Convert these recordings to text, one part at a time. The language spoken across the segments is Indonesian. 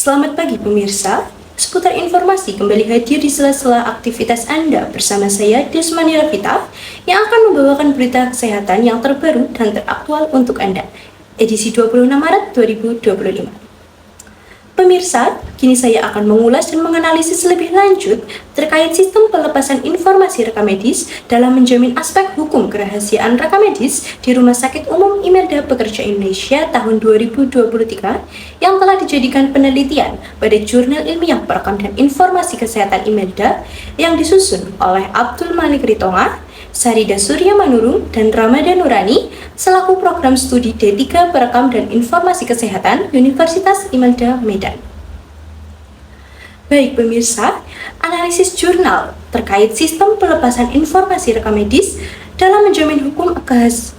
Selamat pagi pemirsa, seputar informasi kembali hadir di sela-sela aktivitas Anda bersama saya Desmani Rafita yang akan membawakan berita kesehatan yang terbaru dan teraktual untuk Anda, edisi 26 Maret 2025. Pemirsa, kini saya akan mengulas dan menganalisis lebih lanjut terkait sistem pelepasan informasi rekam medis dalam menjamin aspek hukum kerahasiaan rekam medis di Rumah Sakit Umum Imelda Pekerja Indonesia tahun 2023 yang telah dijadikan penelitian pada Jurnal Ilmiah Perekam dan Informasi Kesehatan Imelda yang disusun oleh Abdul Malik Ritonga, Sarida Surya Manurung, dan Ramadan Nurani selaku program studi D3 Perekam dan Informasi Kesehatan Universitas Imelda Medan. Baik pemirsa, analisis jurnal terkait sistem pelepasan informasi rekam medis dalam menjamin hukum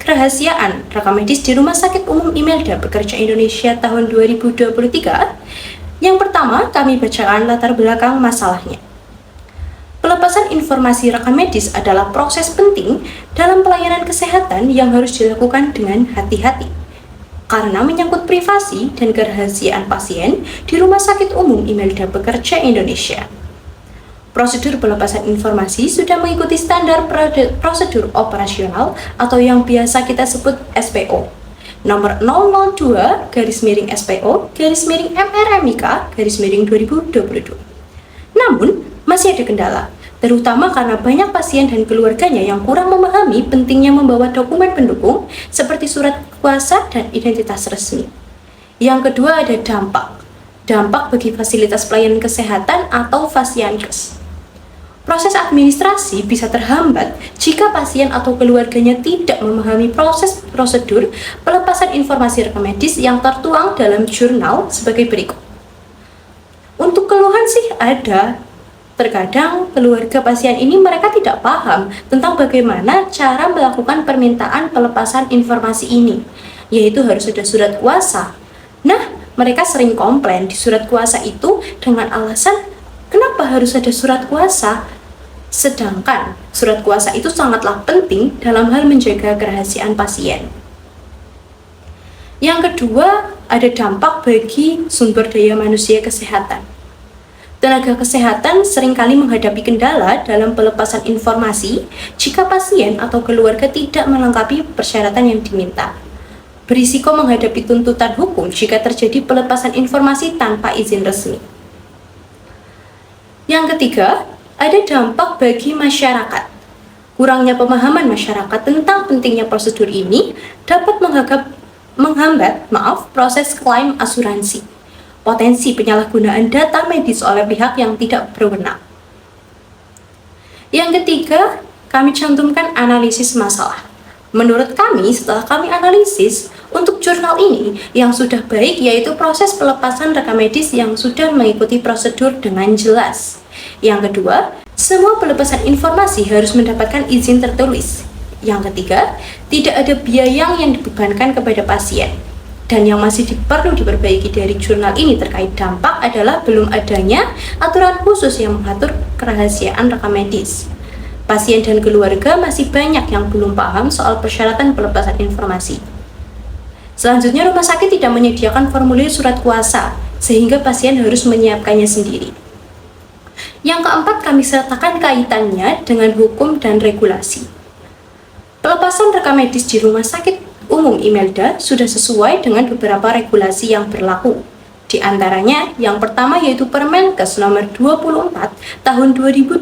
kerahasiaan rekam medis di Rumah Sakit Umum Imelda Pekerja Indonesia tahun 2023. Yang pertama, kami bacakan latar belakang masalahnya. Pelepasan informasi rekam medis adalah proses penting dalam pelayanan kesehatan yang harus dilakukan dengan hati-hati karena menyangkut privasi dan kerahasiaan pasien di Rumah Sakit Umum Imelda Pekerja Indonesia. Prosedur pelepasan informasi sudah mengikuti standar prosedur operasional atau yang biasa kita sebut SPO nomor 002-SPO-MRMIK-2022. Namun, masih ada kendala, terutama karena banyak pasien dan keluarganya yang kurang memahami pentingnya membawa dokumen pendukung seperti surat kuasa dan identitas resmi. Yang kedua ada dampak bagi fasilitas pelayanan kesehatan atau Fasiankes. Proses administrasi bisa terhambat jika pasien atau keluarganya tidak memahami proses prosedur pelepasan informasi rekam medis yang tertuang dalam jurnal sebagai berikut. Untuk keluhan sih ada. Terkadang keluarga pasien ini mereka tidak paham tentang bagaimana cara melakukan permintaan pelepasan informasi ini, yaitu harus ada surat kuasa. Nah, mereka sering komplain di surat kuasa itu dengan alasan kenapa harus ada surat kuasa? Sedangkan surat kuasa itu sangatlah penting dalam hal menjaga kerahasiaan pasien. Yang kedua, ada dampak bagi sumber daya manusia kesehatan. Tenaga kesehatan seringkali menghadapi kendala dalam pelepasan informasi jika pasien atau keluarga tidak melengkapi persyaratan yang diminta. Berisiko menghadapi tuntutan hukum jika terjadi pelepasan informasi tanpa izin resmi. Yang ketiga, ada dampak bagi masyarakat. Kurangnya pemahaman masyarakat tentang pentingnya prosedur ini dapat menghambat proses klaim asuransi. Potensi penyalahgunaan data medis oleh pihak yang tidak berwenang. Yang ketiga, kami cantumkan analisis masalah. Menurut kami, setelah kami analisis, untuk jurnal ini yang sudah baik yaitu proses pelepasan rekam medis yang sudah mengikuti prosedur dengan jelas. Yang kedua, semua pelepasan informasi harus mendapatkan izin tertulis. Yang ketiga, tidak ada biaya yang dibebankan kepada pasien. Dan yang masih perlu diperbaiki dari jurnal ini terkait dampak adalah belum adanya aturan khusus yang mengatur kerahasiaan rekam medis. Pasien dan keluarga masih banyak yang belum paham soal persyaratan pelepasan informasi. Selanjutnya, rumah sakit tidak menyediakan formulir surat kuasa, sehingga pasien harus menyiapkannya sendiri. Yang keempat, kami sertakan kaitannya dengan hukum dan regulasi. Pelepasan rekam medis di Rumah Sakit Umum Imelda sudah sesuai dengan beberapa regulasi yang berlaku. Di antaranya, yang pertama yaitu Permenkes nomor 24 tahun 2022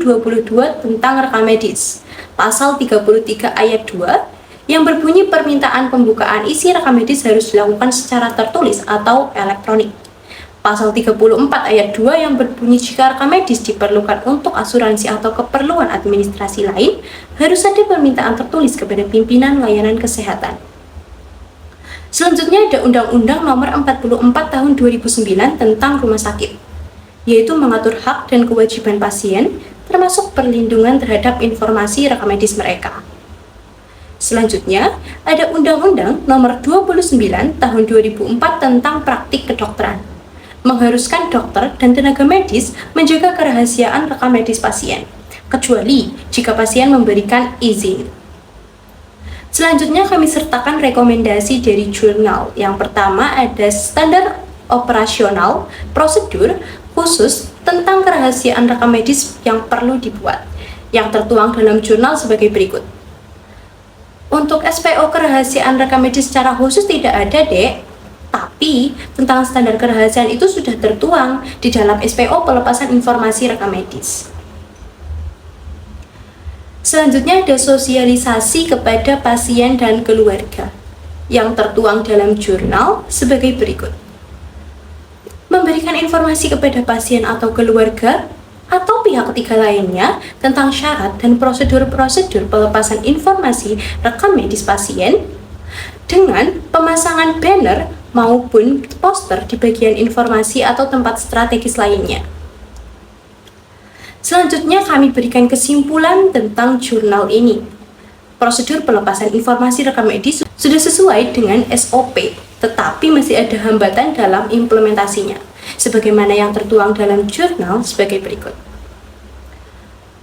tentang rekam medis, pasal 33 ayat 2, yang berbunyi permintaan pembukaan isi rekam medis harus dilakukan secara tertulis atau elektronik. Pasal 34 ayat 2 yang berbunyi jika rekam medis diperlukan untuk asuransi atau keperluan administrasi lain, harus ada permintaan tertulis kepada pimpinan layanan kesehatan. Selanjutnya ada Undang-Undang Nomor 44 Tahun 2009 tentang Rumah Sakit, yaitu mengatur hak dan kewajiban pasien, termasuk perlindungan terhadap informasi rekam medis mereka. Selanjutnya, ada Undang-Undang Nomor 29 Tahun 2004 tentang Praktik Kedokteran, mengharuskan dokter dan tenaga medis menjaga kerahasiaan rekam medis pasien, kecuali jika pasien memberikan izin. Selanjutnya kami sertakan rekomendasi dari jurnal. Yang pertama ada standar operasional, prosedur khusus tentang kerahasiaan rekam medis yang perlu dibuat, yang tertuang dalam jurnal sebagai berikut. Untuk SPO kerahasiaan rekam medis secara khusus tidak ada, Dek. Tapi, tentang standar kerahasiaan itu sudah tertuang di dalam SPO pelepasan informasi rekam medis. Selanjutnya ada sosialisasi kepada pasien dan keluarga yang tertuang dalam jurnal sebagai berikut. Memberikan informasi kepada pasien atau keluarga atau pihak ketiga lainnya tentang syarat dan prosedur-prosedur pelepasan informasi rekam medis pasien dengan pemasangan banner maupun poster di bagian informasi atau tempat strategis lainnya. Selanjutnya kami berikan kesimpulan tentang jurnal ini. Prosedur pelepasan informasi rekam medis sudah sesuai dengan SOP, tetapi masih ada hambatan dalam implementasinya, sebagaimana yang tertuang dalam jurnal sebagai berikut.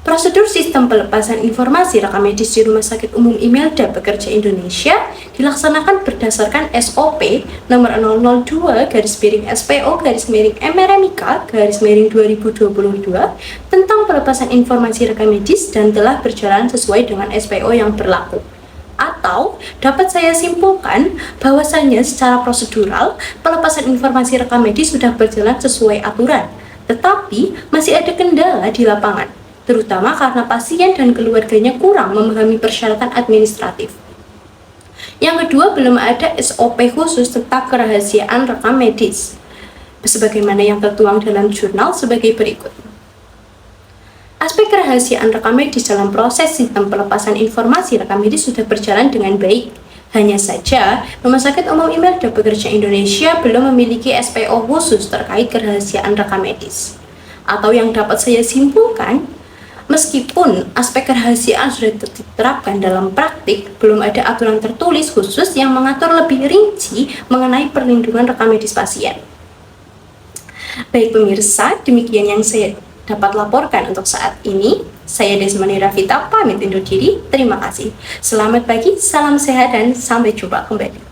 Prosedur sistem pelepasan informasi rekam medis di Rumah Sakit Umum Imelda Pekerja Indonesia dilaksanakan berdasarkan SOP nomor 002-SPO-MRMIK-2022 tentang pelepasan informasi rekam medis dan telah berjalan sesuai dengan SPO yang berlaku. Atau dapat saya simpulkan bahwasannya secara prosedural pelepasan informasi rekam medis sudah berjalan sesuai aturan, tetapi masih ada kendala di lapangan, terutama karena pasien dan keluarganya kurang memahami persyaratan administratif. Yang kedua, belum ada SOP khusus tentang kerahasiaan rekam medis, sebagaimana yang tertuang dalam jurnal sebagai berikut. Aspek kerahasiaan rekam medis dalam proses sistem pelepasan informasi rekam medis sudah berjalan dengan baik. Hanya saja, Rumah Sakit Umum Imelda Pekerja Indonesia belum memiliki SPO khusus terkait kerahasiaan rekam medis. Atau yang dapat saya simpulkan, meskipun aspek kerahasiaan sudah diterapkan dalam praktik, belum ada aturan tertulis khusus yang mengatur lebih rinci mengenai perlindungan rekam medis pasien. Baik pemirsa, demikian yang saya dapat laporkan untuk saat ini. Saya Desmani Rafita pamit undur diri. Terima kasih. Selamat pagi, salam sehat, dan sampai jumpa kembali.